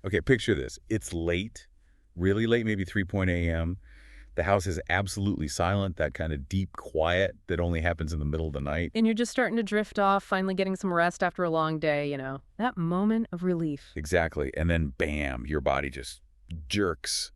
Okay, picture this. It's late, really late, maybe 3 a.m. The house is absolutely silent, that kind of deep quiet that only happens in the middle of the night. And you're just starting to drift off, finally getting some rest after a long day, you know. That moment of relief. Exactly. And then, bam, your body just jerks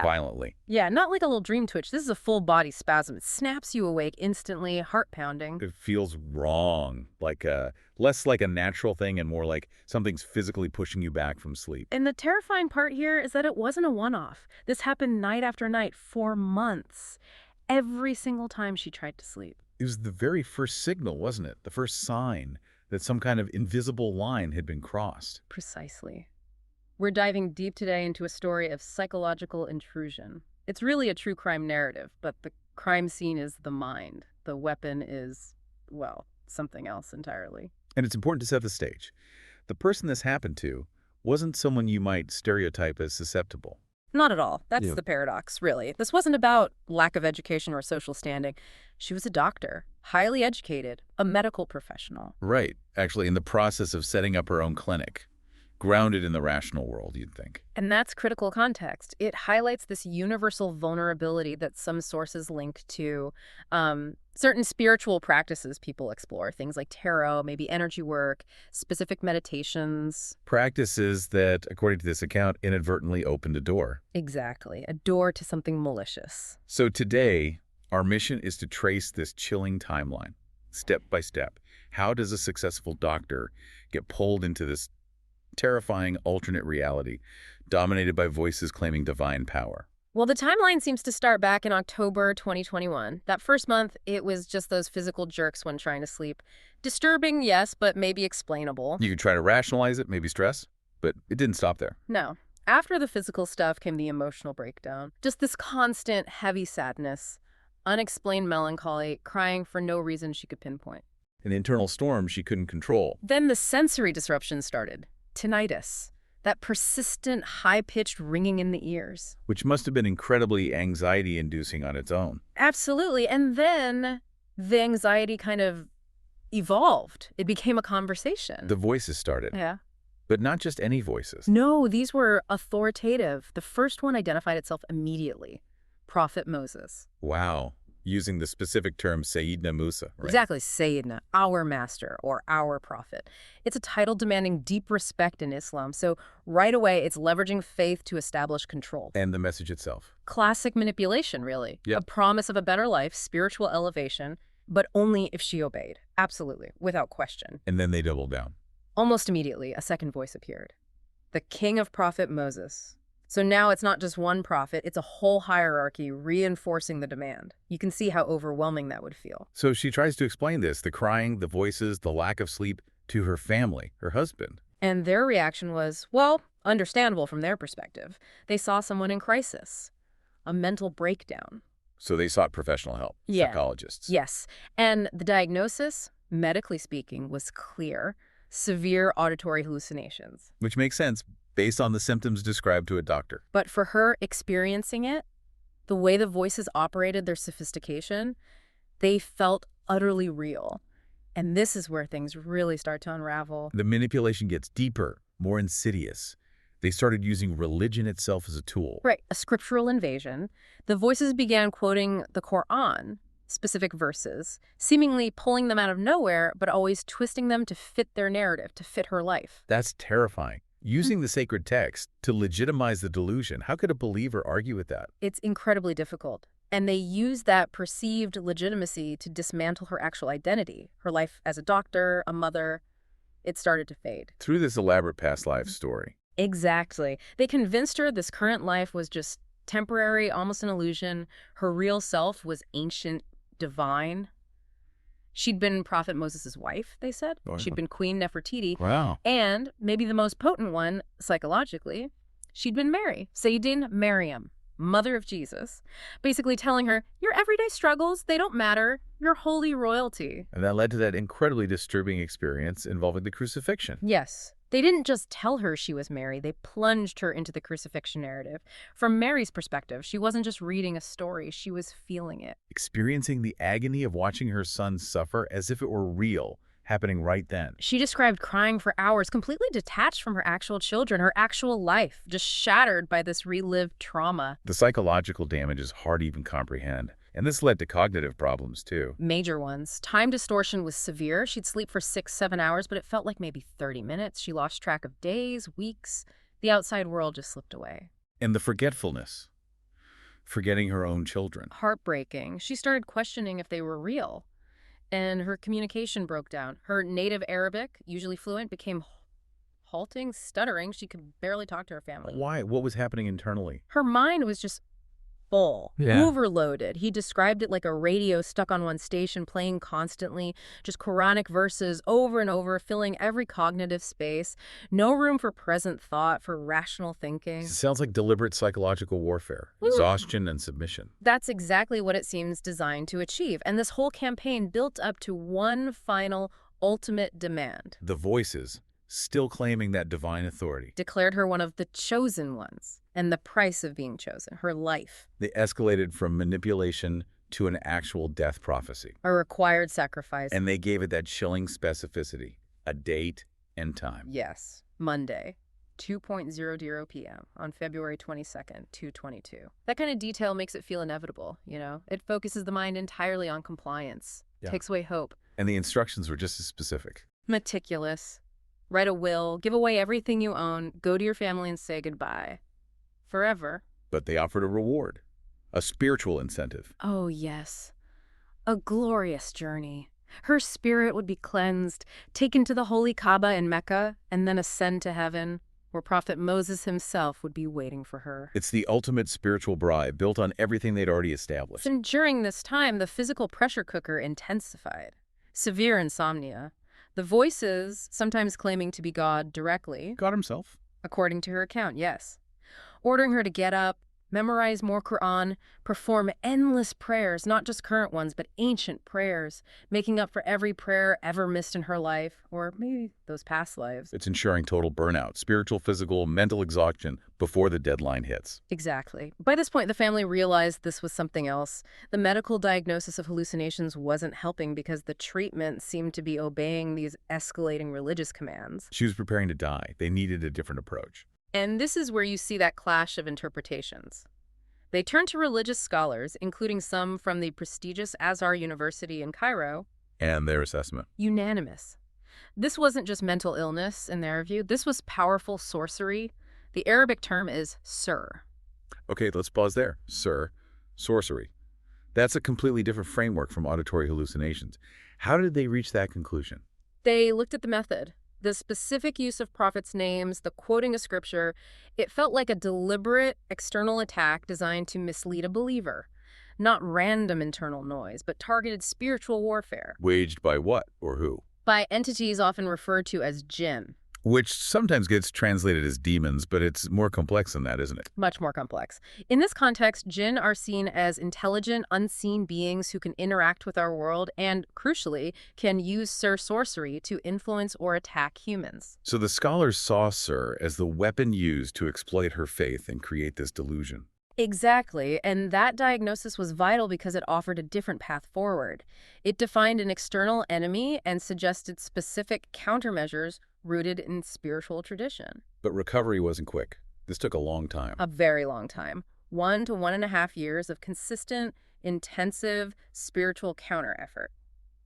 violently. Yeah, not like a little dream twitch. This is a full body spasm. It snaps you awake instantly, heart pounding. It feels wrong, less like a natural thing and more like something's physically pushing you back from sleep. And the terrifying part here is that it wasn't a one-off. This happened night after night for months, every single time she tried to sleep. It was the very first signal, wasn't it? The first sign that some kind of invisible line had been crossed. Precisely. We're diving deep today into a story of psychological intrusion. It's really a true crime narrative, but the crime scene is the mind. The weapon is, well, something else entirely. And it's important to set the stage. The person this happened to wasn't someone you might stereotype as susceptible. Not at all. That's the paradox, really. This wasn't about lack of education or social standing. She was a doctor, highly educated, a medical professional. Right. Actually, in the process of setting up her own clinic. Grounded in the rational world, you'd think. And that's critical context. It highlights this universal vulnerability that some sources link to certain spiritual practices people explore, things like tarot, maybe energy work, specific meditations. Practices that, according to this account, inadvertently opened a door. Exactly, a door to something malicious. So today, our mission is to trace this chilling timeline, step by step. How does a successful doctor get pulled into this terrifying alternate reality dominated by voices claiming divine power? Well, the timeline seems to start back in October 2021. That first month, it was just those physical jerks when trying to sleep. Disturbing, yes, but maybe explainable. You could try to rationalize it, maybe stress, but it didn't stop there. No. After the physical stuff came the emotional breakdown. Just this constant, heavy sadness, unexplained melancholy, crying for no reason she could pinpoint. An internal storm she couldn't control. Then the sensory disruption started. Tinnitus, that persistent, high-pitched ringing in the ears. Which must have been incredibly anxiety-inducing on its own. Absolutely. And then the anxiety kind of evolved. It became a conversation. The voices started. Yeah. But not just any voices. No, these were authoritative. The first one identified itself immediately. Prophet Moses. Wow. Using the specific term Sayyidina Musa, right? Exactly, Sayyidina, our master or our prophet. It's a title demanding deep respect in Islam, so right away it's leveraging faith to establish control. And the message itself. Classic manipulation, really. Yep. A promise of a better life, spiritual elevation, but only if she obeyed. Absolutely, without question. And then they doubled down. Almost immediately, a second voice appeared. The king of prophet Moses. So now it's not just one prophet, it's a whole hierarchy reinforcing the demand. You can see how overwhelming that would feel. So she tries to explain this, the crying, the voices, the lack of sleep, to her family, her husband. And their reaction was, well, understandable from their perspective. They saw someone in crisis, a mental breakdown. So they sought professional help, psychologists. Yes. And the diagnosis, medically speaking, was clear. Severe auditory hallucinations. Which makes sense based on the symptoms described to a doctor. But for her experiencing it, the way the voices operated, their sophistication, they felt utterly real. And this is where things really start to unravel. The manipulation gets deeper, more insidious. They started using religion itself as a tool. Right, a scriptural invasion. The voices began quoting the Quran, specific verses, seemingly pulling them out of nowhere, but always twisting them to fit their narrative, to fit her life. That's terrifying. Using the sacred text to legitimize the delusion, how could a believer argue with that? It's incredibly difficult. And they use that perceived legitimacy to dismantle her actual identity, her life as a doctor, a mother. It started to fade. Through this elaborate past life story. Exactly. They convinced her this current life was just temporary, almost an illusion. Her real self was ancient, divine. She'd been Prophet Moses' wife, they said. Oh, yeah. She'd been Queen Nefertiti. Wow. And, maybe the most potent one, psychologically, she'd been Mary, Sayyidin Maryam, mother of Jesus, basically telling her, your everyday struggles, they don't matter. You're holy royalty. And that led to that incredibly disturbing experience involving the crucifixion. Yes. They didn't just tell her she was Mary, they plunged her into the crucifixion narrative. From Mary's perspective, she wasn't just reading a story, she was feeling it. Experiencing the agony of watching her son suffer as if it were real, happening right then. She described crying for hours, completely detached from her actual children, her actual life, just shattered by this relived trauma. The psychological damage is hard to even comprehend, and this led to cognitive problems too. Major ones. Time distortion was severe. She'd sleep for 6, 7 hours, but it felt like maybe 30 minutes. She lost track of days, weeks. The outside world just slipped away. And the forgetfulness. Forgetting her own children. Heartbreaking. She started questioning if they were real. And her communication broke down. Her native Arabic, usually fluent, became halting, stuttering. She could barely talk to her family. Why? What was happening internally? Her mind was just full, overloaded. He described it like a radio stuck on one station, playing constantly, just Quranic verses over and over, filling every cognitive space. No room for present thought, for rational thinking. Sounds like deliberate psychological warfare, exhaustion and submission. That's exactly what it seems designed to achieve. And this whole campaign built up to one final, ultimate demand. The voices, still claiming that divine authority. Declared her one of the chosen ones. And the price of being chosen, her life. They escalated from manipulation to an actual death prophecy. A required sacrifice. And they gave it that chilling specificity, a date and time. Yes, Monday, 2:00 p.m. on February 22nd, 2:22. That kind of detail makes it feel inevitable, you know? It focuses the mind entirely on compliance. Takes away hope. And the instructions were just as specific. Meticulous. Write a will, give away everything you own, go to your family and say goodbye. Forever. But they offered a reward, a spiritual incentive. Oh, yes. A glorious journey. Her spirit would be cleansed, taken to the holy Kaaba in Mecca, and then ascend to heaven, where Prophet Moses himself would be waiting for her. It's the ultimate spiritual bribe, built on everything they'd already established. And during this time, the physical pressure cooker intensified. Severe insomnia. The voices, sometimes claiming to be God directly. God himself. According to her account, yes. Ordering her to get up, memorize more Quran, perform endless prayers, not just current ones, but ancient prayers, making up for every prayer ever missed in her life, or maybe those past lives. It's ensuring total burnout, spiritual, physical, mental exhaustion before the deadline hits. Exactly. By this point, the family realized this was something else. The medical diagnosis of hallucinations wasn't helping because the treatment seemed to be obeying these escalating religious commands. She was preparing to die. They needed a different approach. And this is where you see that clash of interpretations. They turned to religious scholars, including some from the prestigious Azhar University in Cairo. And their assessment. Unanimous. This wasn't just mental illness, in their view. This was powerful sorcery. The Arabic term is sir. Okay, let's pause there. Sir, sorcery. That's a completely different framework from auditory hallucinations. How did they reach that conclusion? They looked at the method. The specific use of prophets' names, the quoting of scripture, it felt like a deliberate external attack designed to mislead a believer. Not random internal noise, but targeted spiritual warfare. Waged by what or who? By entities often referred to as jinn. Which sometimes gets translated as demons, but it's more complex than that, isn't it? Much more complex. In this context, jinn are seen as intelligent, unseen beings who can interact with our world and, crucially, can use sorcery to influence or attack humans. So the scholars saw Sir as the weapon used to exploit her faith and create this delusion. Exactly, and that diagnosis was vital because it offered a different path forward. It defined an external enemy and suggested specific countermeasures rooted in spiritual tradition. But recovery wasn't quick. This took a long time. A very long time. 1 to 1.5 years of consistent, intensive spiritual counter-effort.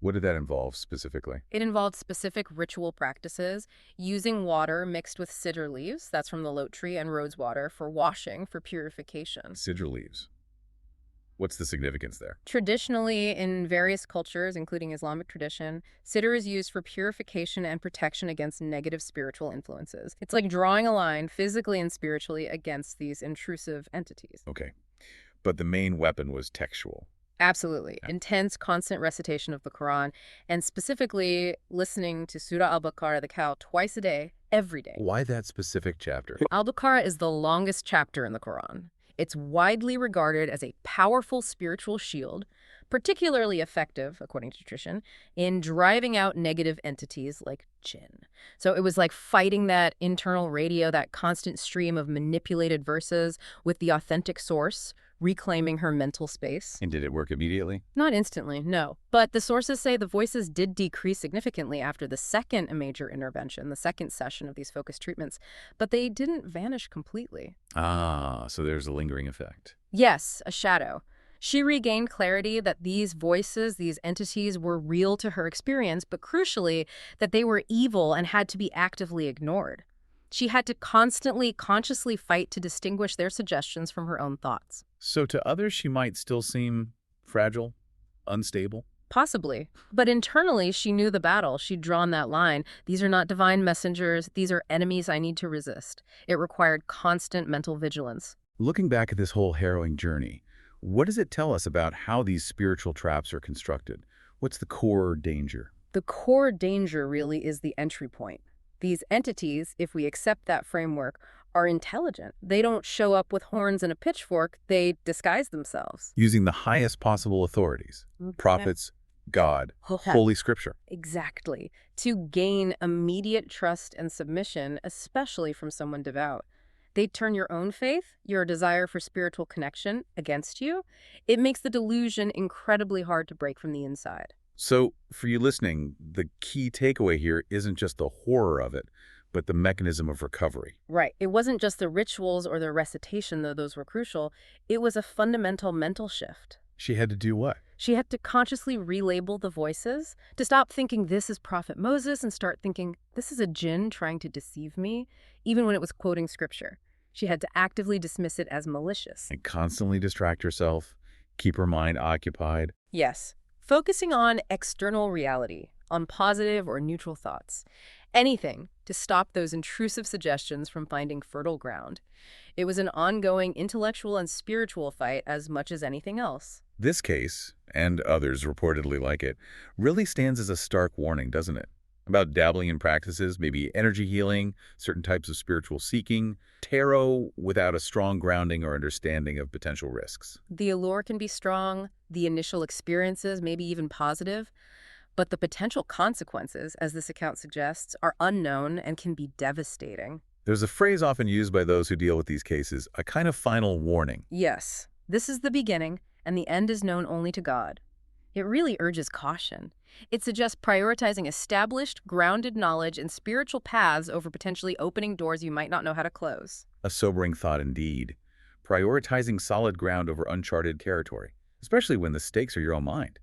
What did that involve specifically? It involved specific ritual practices, using water mixed with cedar leaves, that's from the lote tree, and rose water for washing, for purification. Cedar leaves. What's the significance there? Traditionally, in various cultures, including Islamic tradition, cedar is used for purification and protection against negative spiritual influences. It's like drawing a line, physically and spiritually, against these intrusive entities. Okay. But the main weapon was textual. Absolutely. Intense, constant recitation of the Quran, and specifically listening to Surah Al-Baqarah, the cow, twice a day, every day. Why that specific chapter? Al-Baqarah is the longest chapter in the Quran. It's widely regarded as a powerful spiritual shield, particularly effective, according to tradition, in driving out negative entities like jinn. So it was like fighting that internal radio, that constant stream of manipulated verses with the authentic source, reclaiming her mental space. And did it work immediately? Not instantly, no. But the sources say the voices did decrease significantly after the second major intervention, the second session of these focused treatments, but they didn't vanish completely. Ah, so there's a lingering effect. Yes, a shadow. She regained clarity that these voices, these entities, were real to her experience, but crucially, that they were evil and had to be actively ignored. She had to constantly, consciously fight to distinguish their suggestions from her own thoughts. So to others, she might still seem fragile, unstable. Possibly. But internally, she knew the battle. She'd drawn that line. These are not divine messengers. These are enemies I need to resist. It required constant mental vigilance. Looking back at this whole harrowing journey, what does it tell us about how these spiritual traps are constructed? What's the core danger? The core danger really is the entry point. These entities, if we accept that framework, are intelligent. They don't show up with horns and a pitchfork. They disguise themselves. Using the highest possible authorities, prophets, God, Holy Scripture. Exactly. To gain immediate trust and submission, especially from someone devout. They turn your own faith, your desire for spiritual connection, against you. It makes the delusion incredibly hard to break from the inside. So, for you listening, the key takeaway here isn't just the horror of it, but the mechanism of recovery. Right. It wasn't just the rituals or the recitation, though those were crucial. It was a fundamental mental shift. She had to do what? She had to consciously relabel the voices, to stop thinking this is Prophet Moses and start thinking this is a jinn trying to deceive me, even when it was quoting scripture. She had to actively dismiss it as malicious. And constantly distract herself, keep her mind occupied. Yes. Focusing on external reality, on positive or neutral thoughts. Anything to stop those intrusive suggestions from finding fertile ground. It was an ongoing intellectual and spiritual fight as much as anything else. This case, and others reportedly like it, really stands as a stark warning, doesn't it? About dabbling in practices, maybe energy healing, certain types of spiritual seeking, tarot without a strong grounding or understanding of potential risks. The allure can be strong, the initial experiences maybe even positive, but the potential consequences, as this account suggests, are unknown and can be devastating. There's a phrase often used by those who deal with these cases, a kind of final warning. Yes, this is the beginning, and the end is known only to God. It really urges caution. It suggests prioritizing established, grounded knowledge and spiritual paths over potentially opening doors you might not know how to close. A sobering thought indeed. Prioritizing solid ground over uncharted territory, especially when the stakes are your own mind.